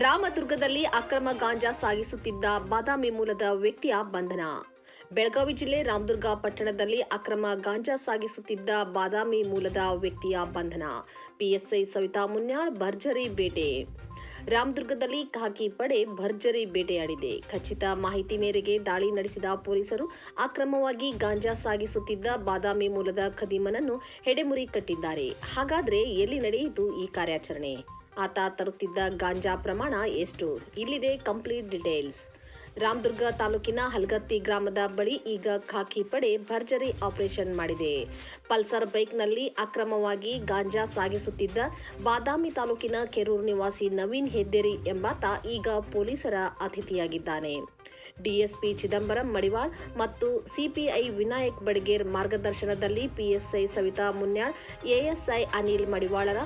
ರಾಮದುರ್ಗದಲ್ಲಿ ಅಕ್ರಮ ಗಾಂಜಾ ಸಾಗಿಸುತ್ತಿದ್ದ ಬಾದಾಮಿ ಮೂಲದ ವ್ಯಕ್ತಿಯ ಬಂಧನ. ಬೆಳಗಾವಿ ಜಿಲ್ಲೆ ರಾಮದುರ್ಗ ಪಟ್ಟಣದಲ್ಲಿ ಅಕ್ರಮ ಗಾಂಜಾ ಸಾಗಿಸುತ್ತಿದ್ದ ಬಾದಾಮಿ ಮೂಲದ ವ್ಯಕ್ತಿಯ ಬಂಧನ. ಪಿಎಸ್ಐ ಸವಿತಾ ಮುನ್ಯಾಳ್ ಭರ್ಜರಿ ಬೇಟೆ. ರಾಮದುರ್ಗದಲ್ಲಿ ಖಾಕಿ ಪಡೆ ಭರ್ಜರಿ ಬೇಟೆಯಾಡಿದೆ. ಖಚಿತ ಮಾಹಿತಿ ಮೇರೆಗೆ ದಾಳಿ ನಡೆಸಿದ ಪೊಲೀಸರು ಅಕ್ರಮವಾಗಿ ಗಾಂಜಾ ಸಾಗಿಸುತ್ತಿದ್ದ ಬಾದಾಮಿ ಮೂಲದ ಖದೀಮನನ್ನು ಹೆಡೆಮುರಿ ಕಟ್ಟಿದ್ದಾರೆ. ಹಾಗಾದ್ರೆ ಎಲ್ಲಿ ನಡೆಯಿತು ಈ ಕಾರ್ಯಾಚರಣೆ? ಆತ ತರುತ್ತಿದ್ದ ಗಾಂಜಾ ಪ್ರಮಾಣ ಎಷ್ಟು? ಇಲ್ಲಿದೆ ಕಂಪ್ಲೀಟ್ ಡೀಟೇಲ್ಸ್. ರಾಮದುರ್ಗ ತಾಲೂಕಿನ ಹಲಗತ್ತಿ ಗ್ರಾಮದ ಬಳಿ ಈಗ ಖಾಕಿ ಪಡೆ ಭರ್ಜರಿ ಆಪರೇಷನ್ ಮಾಡಿದೆ. ಪಲ್ಸರ್ ಬೈಕ್ನಲ್ಲಿ ಅಕ್ರಮವಾಗಿ ಗಾಂಜಾ ಸಾಗಿಸುತ್ತಿದ್ದ ಬಾದಾಮಿ ತಾಲೂಕಿನ ಕೆರೂರು ನಿವಾಸಿ ನವೀನ್ ಹೆದ್ದೇರಿ ಎಂಬಾತ ಈಗ ಪೊಲೀಸರ ಅತಿಥಿಯಾಗಿದ್ದಾನೆ. ಡಿಎಸ್ಪಿ ಚಿದಂಬರಂ ಮಡಿವಾಳ್ ಮತ್ತು ಸಿಪಿಐ ವಿನಾಯಕ್ ಬಡಿಗೇರ್ ಮಾರ್ಗದರ್ಶನದಲ್ಲಿ ಪಿಎಸ್ಐ ಸವಿತಾ ಮುನ್ಯಾಳ್, ಎಎಸ್ಐ ಅನಿಲ್ ಮಡಿವಾಳರ,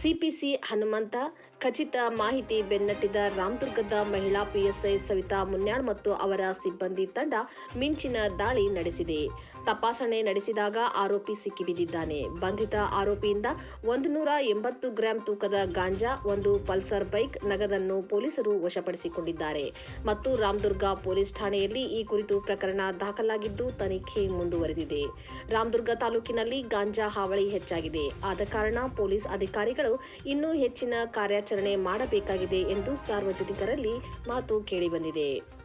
ಸಿಪಿಸಿ ಹನುಮಂತ ಖಚಿತ ಮಾಹಿತಿ ಬೆನ್ನಟ್ಟಿದ ರಾಮದುರ್ಗದ ಮಹಿಳಾ ಪಿಎಸ್ಐ ಸವಿತಾ ಮುನ್ಯಾಳ್ ಮತ್ತು ಅವರ ಸಿಬ್ಬಂದಿ ತಂಡ ಮಿಂಚಿನ ದಾಳಿ ನಡೆಸಿದೆ. ತಪಾಸಣೆ ನಡೆಸಿದಾಗ ಆರೋಪಿ ಸಿಕ್ಕಿಬಿದ್ದಿದ್ದಾನೆ. ಬಂಧಿತ ಆರೋಪಿಯಿಂದ 180 ಗ್ರಾಂ ತೂಕದ ಗಾಂಜಾ, ಒಂದು ಪಲ್ಸರ್ ಬೈಕ್, ನಗದನ್ನು ಪೊಲೀಸರು ವಶಪಡಿಸಿಕೊಂಡಿದ್ದಾರೆ ಮತ್ತು ರಾಮದುರ್ಗ ಪೊಲೀಸ್ ಠಾಣೆಯಲ್ಲಿ ಈ ಕುರಿತು ಪ್ರಕರಣ ದಾಖಲಾಗಿದ್ದು ತನಿಖೆ ಮುಂದುವರೆದಿದೆ. ರಾಮದುರ್ಗ ತಾಲೂಕಿನಲ್ಲಿ ಗಾಂಜಾ ಹಾವಳಿ ಹೆಚ್ಚಾಗಿದೆ. ಆದ ಕಾರಣ ಪೊಲೀಸ್ ಅಧಿಕಾರಿಗಳು ಇನ್ನೂ ಹೆಚ್ಚಿನ ಕಾರ್ಯಾಚರಣೆ ಮಾಡಬೇಕಾಗಿದೆ ಎಂದು ಸಾರ್ವಜನಿಕರಲ್ಲಿ ಮಾತು ಕೇಳಿಬಂದಿದೆ.